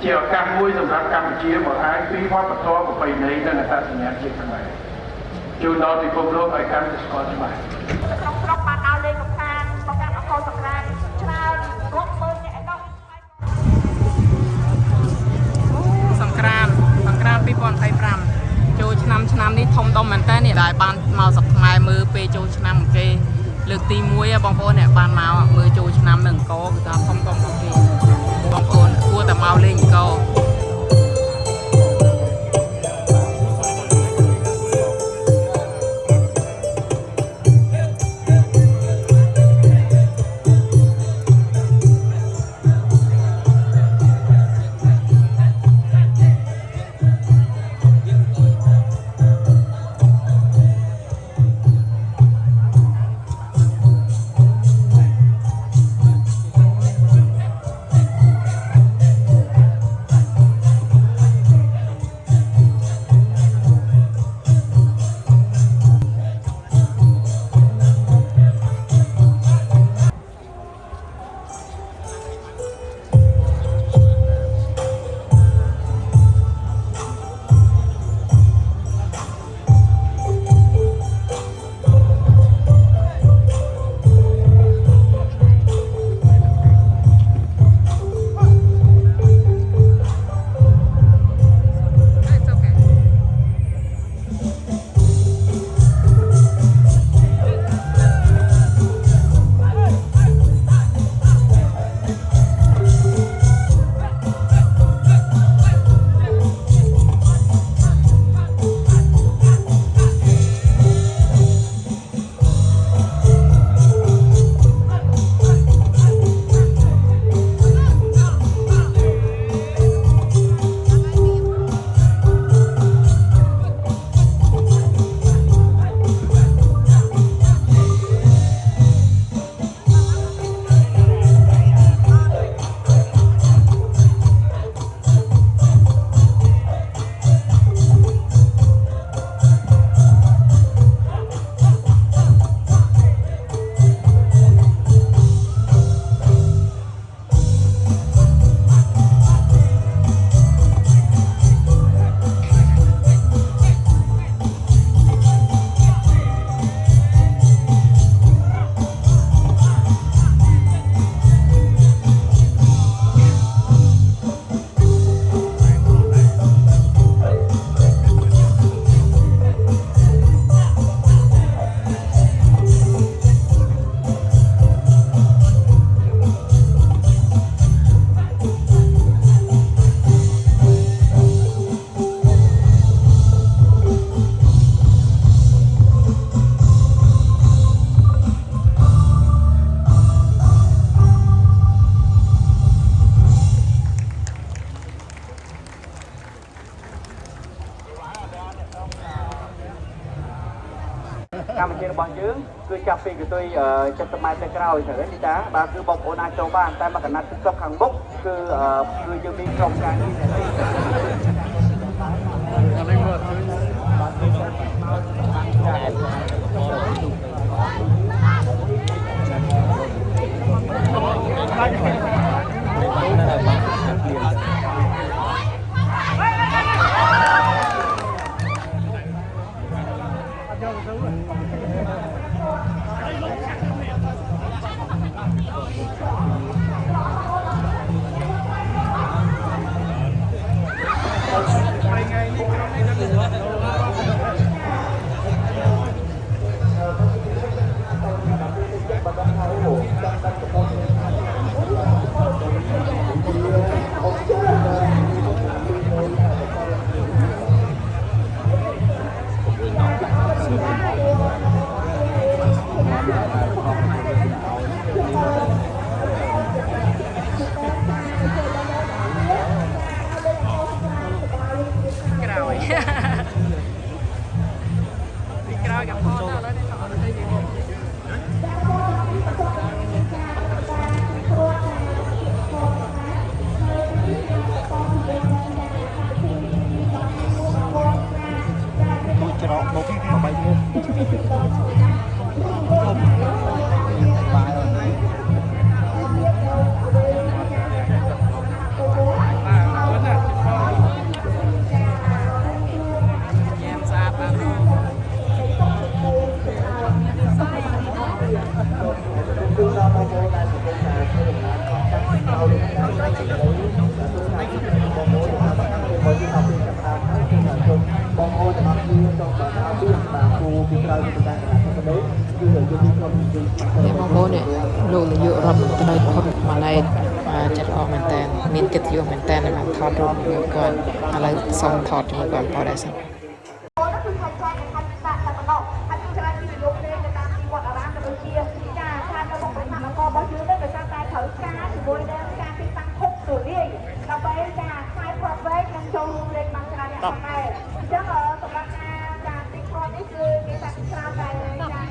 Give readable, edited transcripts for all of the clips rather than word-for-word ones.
ជាឱកាសមួយសម្រាប់កម្ពុជាបង្ហាញពីវប្បធម៌ប្រពៃណីនិងអត្តសញ្ញាណជាតិខ្មែរជូនដល់ពិភពលោកឲ្យកាន់តែស្គាល់ច្បាស់ក្នុងស្រុកបានឲ្យលេខកំសាន្តបង្កើតអកលសម្រាប់ច្រើនរាប់ម៉ឺនអ្នកឯនោះសង្គ្រាម2025ចូលឆ្នាំនេះធំដុំមែនតើនេះដែលបានមកស្រុកខ្មែរមើលពេលចូលឆ្នាំគេលើកទី1បងប្អូនអ្នកបានមកមើលចូលឆ្នាំនឹងអង្គរគឺថាធំដុំរបស់គេបងប្អូនគួរតែមកលេងអង្គរកម្មវិធីរបស់យើងគឺចាប់ពីកន្ទុយ70ម៉ែត្រទៅក្រោយទៅនេះតាបាទគឺបងប្អូនអាចចូលបានតែមកកណាត់ទឹកសុបខាងមុខគឺយើងមានក្រុមការងារ នេះបងប្អូននេះលោកនាយករដ្ឋមន្ត្រីហ៊ុនម៉ាណែតចិត្តល្អមែនតើមានកិត្តិយសមែនតើបានថតរូបជាមួយគាត់ឥឡូវសូមថតជាមួយគាត់ផងដែរសិន នោះគឺខេត្តចែកនិងខេត្តពិសាតែប៉ុណ្ណោះហើយគឺច្រើនពីលោកលេងទៅតាមទីវត្តអារាមទៅដូចជាចាខាងនៅក្នុងប្រធានអង្គរបស់យើងនេះដោយសារតែត្រូវការជាមួយនឹងការទីតាំងខុកទូលាយដើម្បីចាខ្សែប្រវេកនិងចូលរួមលេងបានច្រើនយ៉ាងដែរអញ្ចឹងសម្រាប់ការទីផ្សារនេះគឺគេថាច្រើនតែ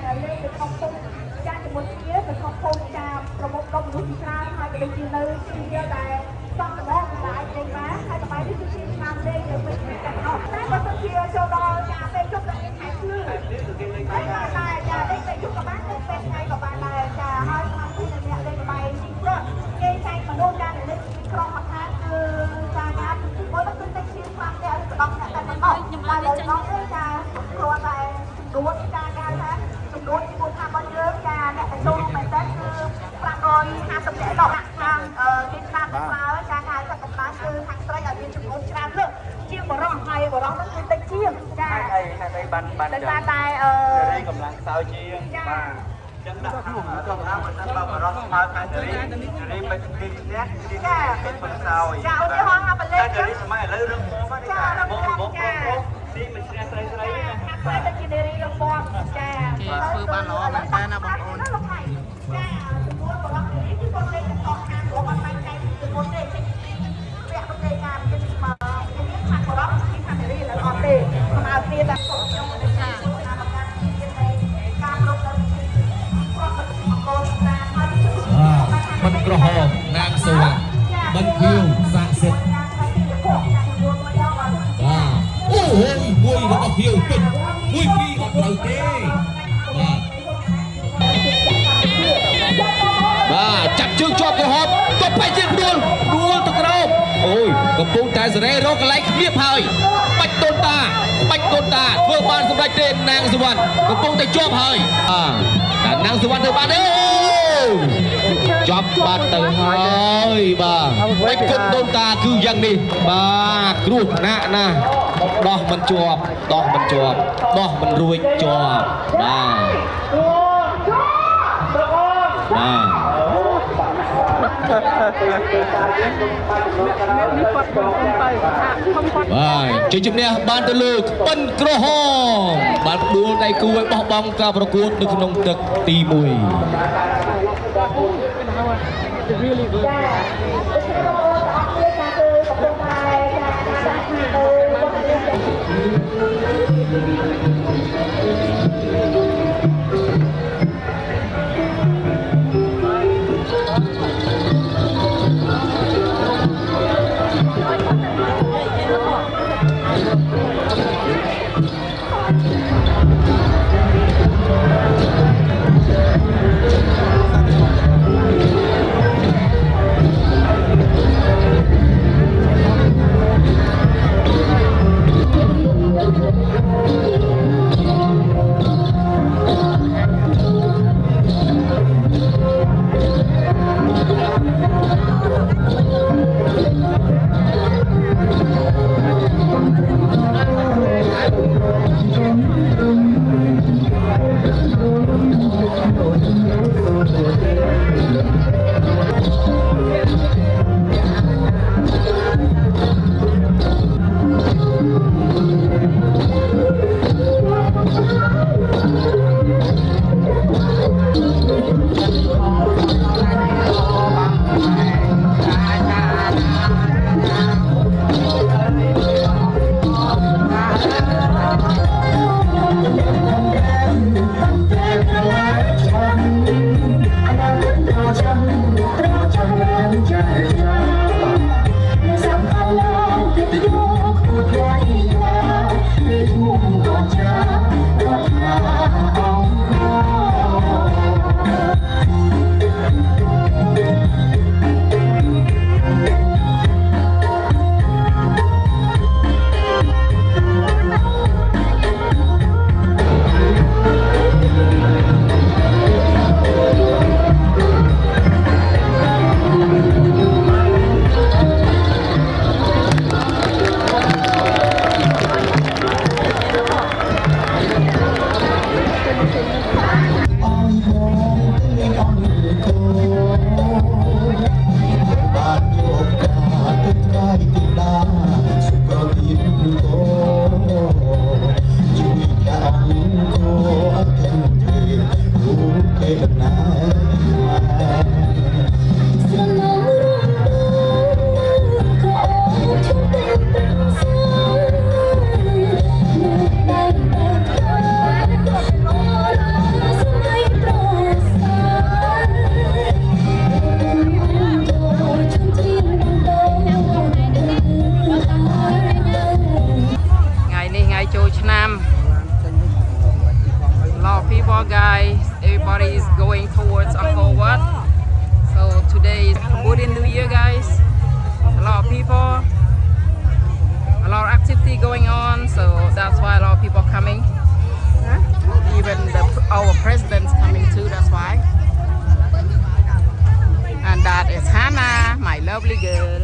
ចាលេងនៅក្នុងភូមិចាជាមួយគ្នានៅក្នុងភូមិចាប្រមុខដុំមនុស្សច្រើនហើយក៏ដូចជានៅទីដែលសំដងសម្រាប់លេងបានហើយតម្លៃនេះគឺជាឆ្នាំលេងនៅពេលនេះទាំងអស់តែបើសិនជាចូលដល់ចាពេលជប់ដល់ថ្ងៃភ្លឺហើយបានដែរចាលេងពេលជប់ក៏បានពេលថ្ងៃក៏បានដែរចាហើយក្នុងទីនេះអ្នកលេងបាយទីព្រឹកគេចែកមនុស្សចាលេងពីក្រុមមកខាងគឺចាការមួយទៅគឺតែជាស្មាត់តែស្ដងអ្នកតែមិនអស់តែលើនោះចាគ្រាន់តែចំនួនចាការថាចំនួនទីមួយថារបស់យើងចាអ្នកទៅចូលរួមមែនតើគឺ550នាក់ដល់ខាងទីផ្សារទៅប្រើចាការចាត់ដំណើរគឺខាងស្រីឲ្យមានចំនួនច្រើនលើសជាងបរោះហើយបរោះនោះគឺតិចជាងចាហើយបានតែរីកម្លាំងខ្សោយជាងបាទចឹងដាក់ក្នុងកំណាមិនថាបរោះស្មើខាងរីមិនទីនេះចាเป็นคนខ្សោយចាឧទាហរណ៍ថាបលេងតែរីស្មើឥឡូវរឿងមកហ្នឹងចាមកទីមិនស្រីស្រីណាតែតែជានារីរពំចា គេធ្វើបានល្អមែនតើណាបងប្អូន ចាចំនួនបរិបទនេះគឺគាត់លេងទាំងខាងរបស់បានតែចំនួនទេជាវគ្គប្រតិកម្មជាស្មើមានខាងបរិបទទីខាងនារីនៅអត់ទេស្មើគ្នាតែខ្ញុំមិនចាការប្រកបដោយអង្គរស្នាហើយមិនក្រហមណាងសួរមិនភៀវស័ក្តិសិទ្ធិបាទអូយមួយរបស់ភៀវពេញមួយពីរអត់ត្រូវទេបាទចាប់ជើងជាប់ក្រហមទប់បែកជើងដួលទៅក្រោមអូយកំពុងតែសេរីរកកន្លែងឃ្លៀបហើយបាច់ដូនតាធ្វើបានសម្រេចទេណាងសវណ្ណកំពុងតែជាប់ហើយតែណាងសវណ្ណធ្វើបានទេជាប់បាត់ទៅហើយបាទបាច់គុណដូនតាគឺយ៉ាងនេះបាទគ្រោះថ្នាក់ណាស់ដោះមិនជាប់ដោះមិនរួចជាប់បាទជ័យជំនះបានទៅលើក្បិនក្រហមបានដួលដៃគូឲ្យបោះបង់ការប្រកួតនៅក្នុងទឹកទី1 Lovely girl.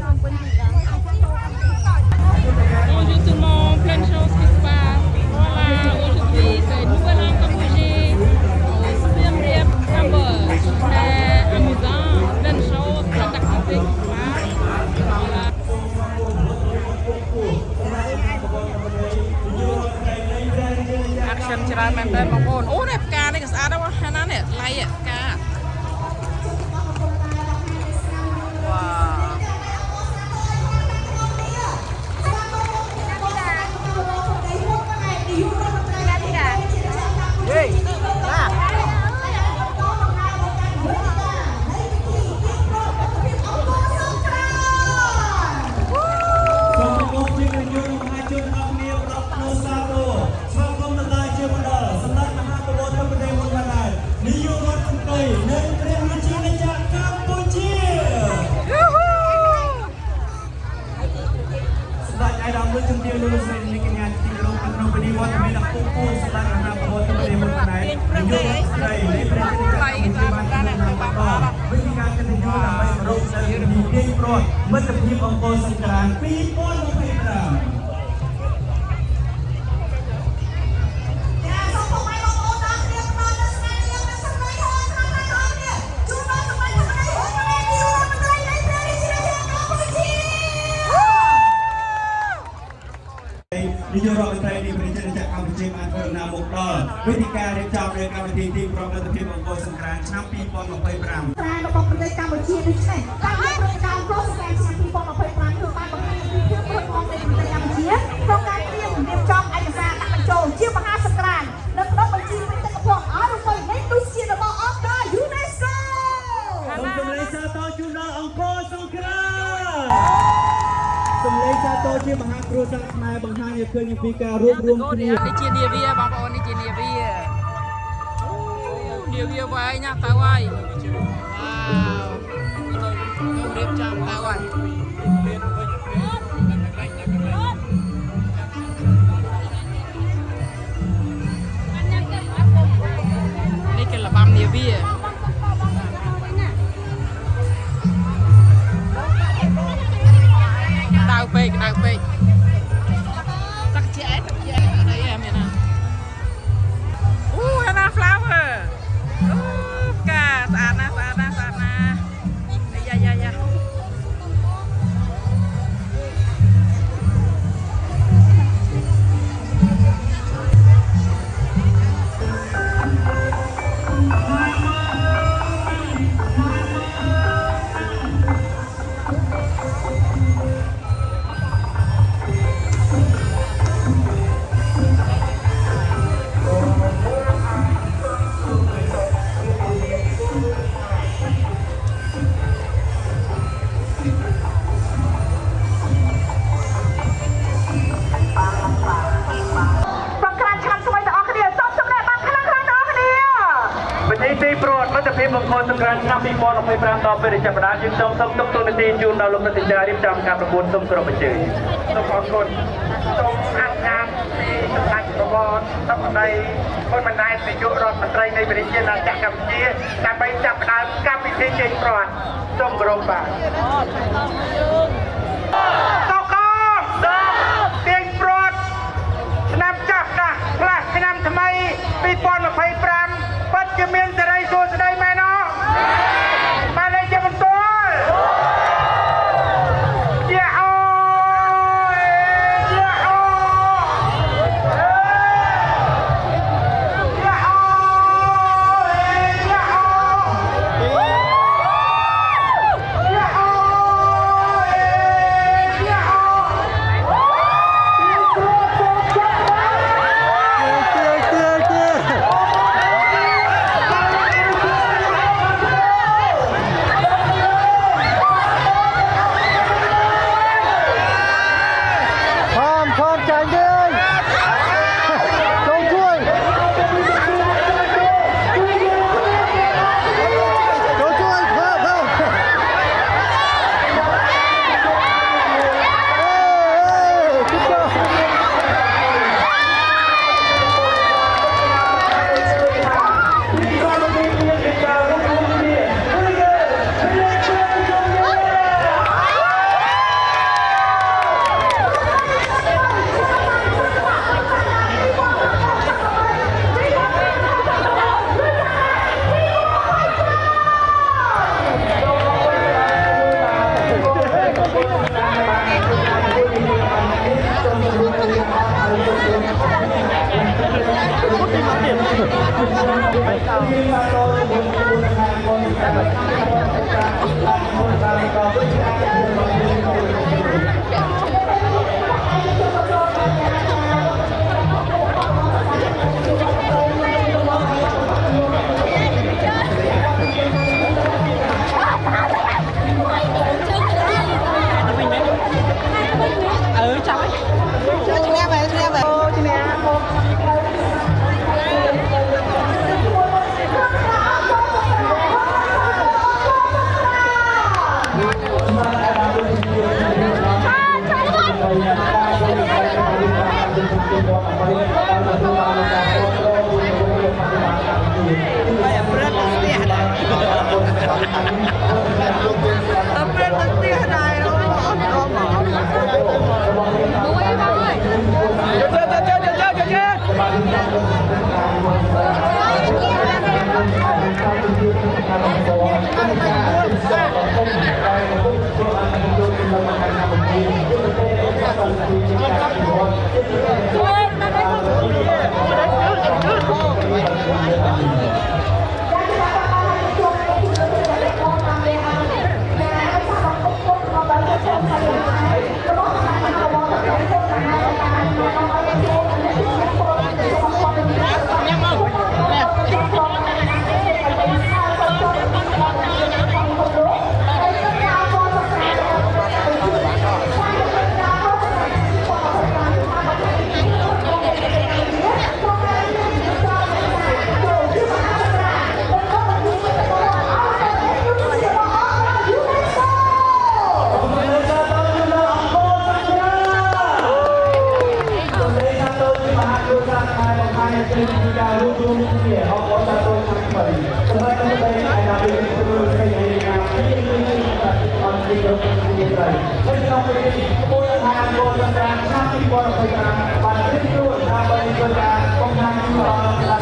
Bonjour tout le monde, plein de choses qui se passent. Voilà, aujourd'hui c'est une nouvelle en Cambodgie, au Siem Reap, Cambodge. C'est amusant, plein de choses, plein d'activités qui se passent. Voilà. Action ច្រើនមែនតើបងប្អូនអូនេះផ្កានេះក៏ស្អាតដែរហ្នឹងណានេះឡៃផ្កាវ៉ាមិត្តភាពអង្គរសង្ក្រាន្ត2025នាយករដ្ឋមន្ត្រីនៃប្រជាជនកម្ពុជាបានធ្វើដំណើរមកដល់វេទិការៀបចំនៃកម្មវិធីទីក្រុងមិត្តភាពអង្គរសង្ក្រាន្តឆ្នាំ2025របស់ប្រទេសកម្ពុជានេះឆ្នេះការរៀបចំក្រុមការឆ្នាំ2025គឺបានបង្ហាញពីភាពរឹងមាំនៃប្រទេសកម្ពុជាក្នុងការរៀបចំឯកសារដាក់បញ្ចូលជាមហាសង្ក្រាន្តនិងដកបញ្ជីវិទ្យាភ័ណ្ឌអរុបិយនៃទស្សនៈរបស់អង្គការ UNESCO សូមជម្រាបសាទរជូនដល់អង្គរសង្ក្រាន្តសំឡេងសាទរជាមហាគ្រួសារខ្មែរបង្ហាញឲ្យឃើញពីការរួបរวมគ្នានេះជានាវាបងប្អូននេះជានាវានាវាវែងណាស់តើហើយវ៉ាវខ្ញុំរៀបចំតើហើយនេះគេលបាំនាវាដៅពេកតាក់ជាអត់អីមែនណាអូណា flower អូផ្កាស្អាតណាស់យ៉ាមង្គលសង្ក្រាន្តឆ្នាំ2025ដល់ពេលចាប់ផ្ដើមយើងសូមទុកទូនាទីជូនដល់លោកនាយករៀបចំការប្រកួតសូមគោរពអញ្ជើញសូមអរគុណសូមអនុញ្ញាតពីសម្ដេចរបស់សម្ដីគុណបណ្ដានាយករដ្ឋមន្ត្រីនៃប្រជាជាតិកម្ពុជាដើម្បីចាប់ផ្ដើមកម្មវិធីជែកប្រវត្តិសូមគោរពបាទតកទាញប្រវត្តិឆ្នាំចាស់ណាស់ផ្លាស់ឆ្នាំថ្មី2025ពិតជាមានសេរីសួស្តីមែនអត់បានលេខជាបន្ទាល់ជាអូជាអូជាអូជាអូជាអូ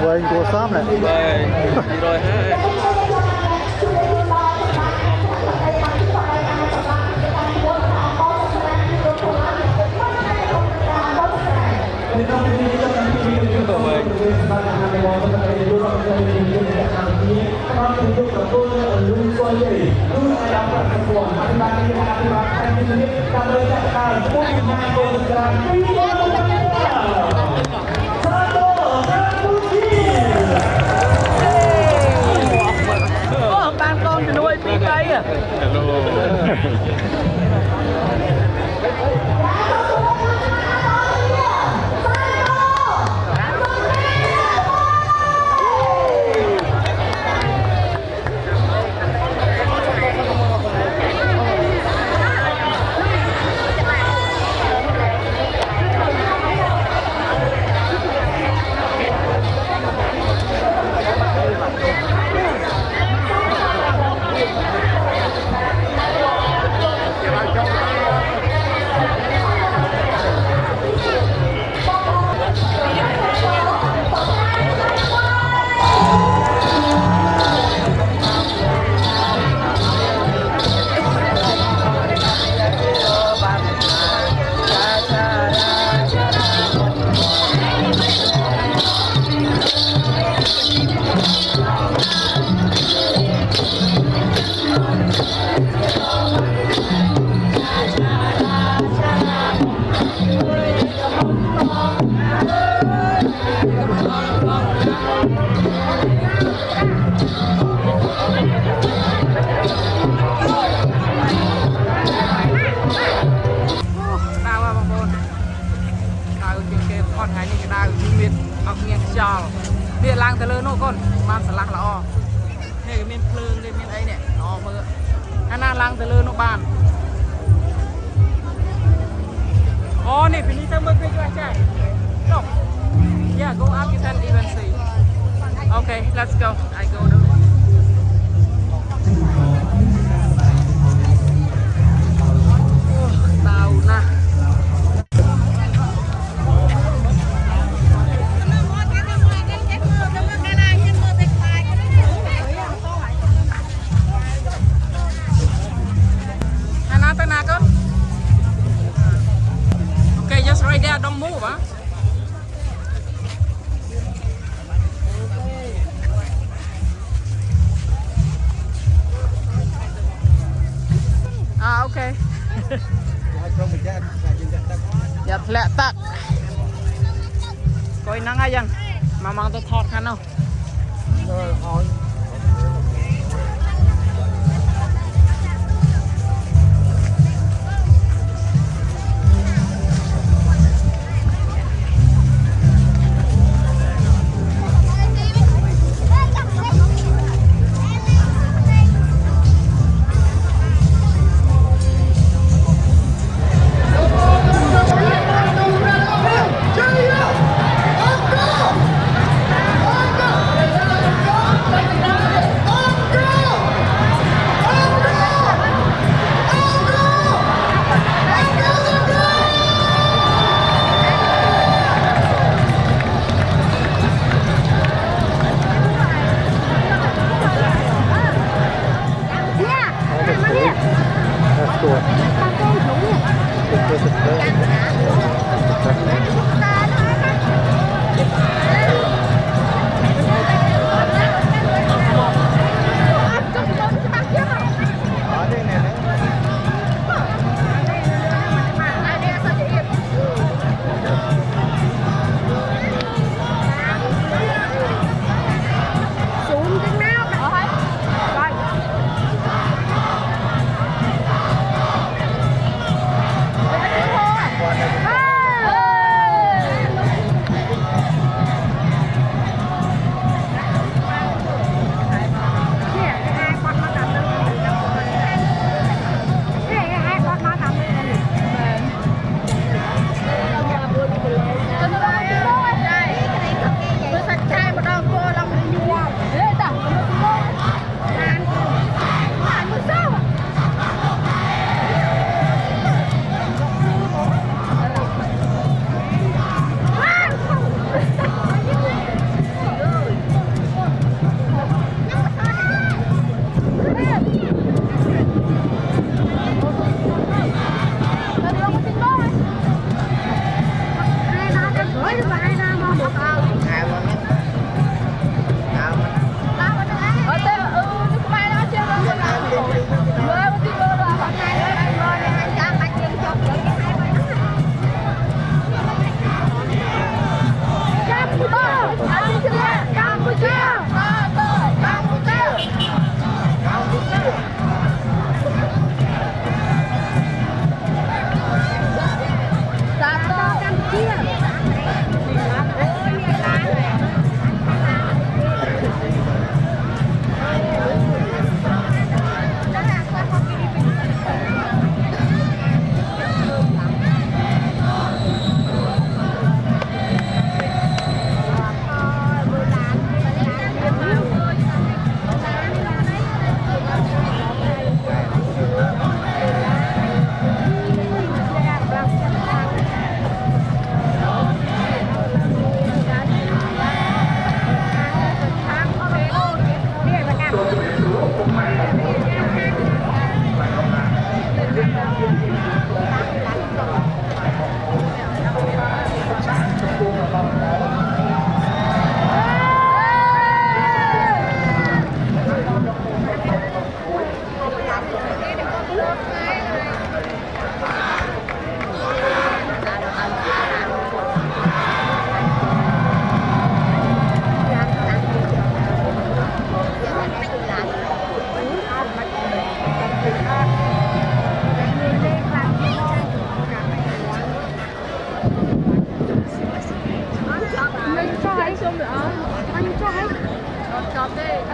Quên của shop này. Rồi ha. Ban con thì nuôi tí cây à. Điện lang tới lớn nô con, ban sả lạc là o. Thế cái miền phơi cái miền ấy nè, nó mơ. Hana lang tới lớn nô ban. Oh, nih ini sama ke cuaca. No. Yeah, go up you can even see. Okay, let's go. I go now. Tahu nah. Hana tenang kan? Okay, just right there, don't move, huh? Dạ lẹ tắc. Coi nắng ai dân. Mà mang tôi thọt khăn không?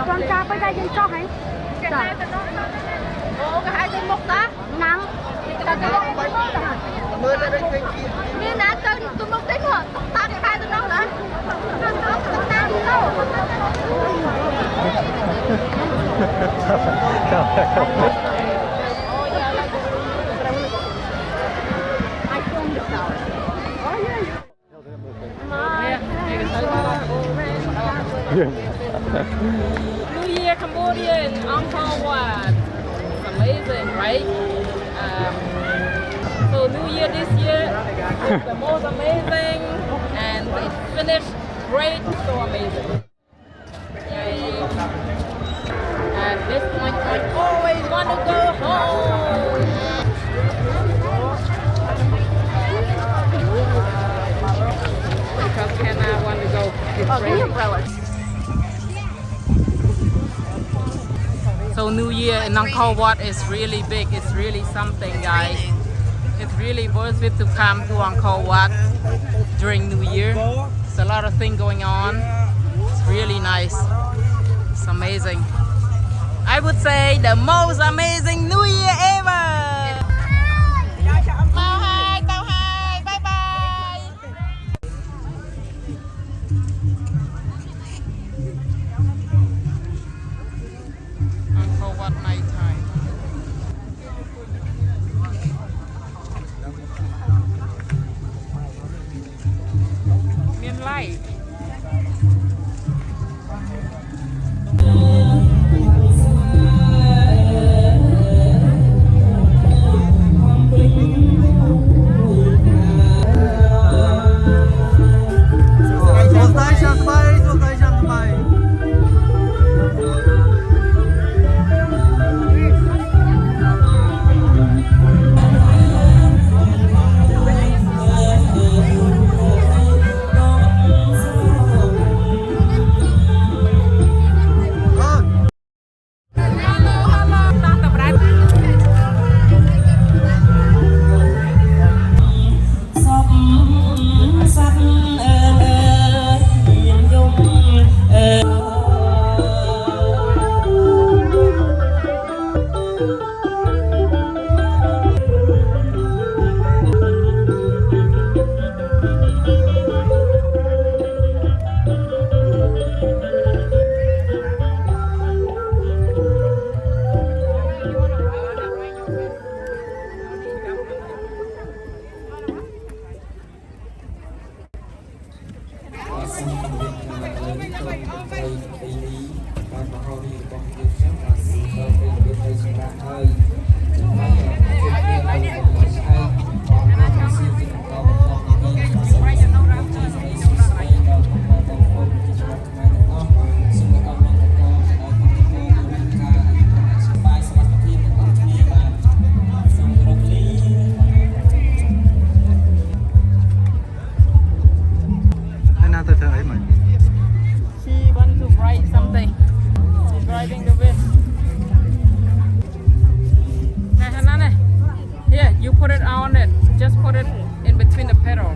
con cho bây giờ dân cho hả? Ồ, cái hai dân một ta nắng như nãy tôi một tính rồi ta cái hai tôi đâu nữa New Year Cambodia in Angkor Wat. It's amazing, right? So New Year this year is the most amazing, and it finished great, so amazing. Yay. At this point, I always want to go home. So New Year in Angkor Wat is really big. It's really something, guys. It's really worth it to come to Angkor Wat during New Year. There's a lot of things going on. It's really nice. It's amazing. I would say the most amazing New Year ever. Tao hai, bye bye. Angkor Wat night time. Miền Lai. She wants to write something. She's driving the way. Hey, Hannah, here, you put it on it. Just put it in between the pedal.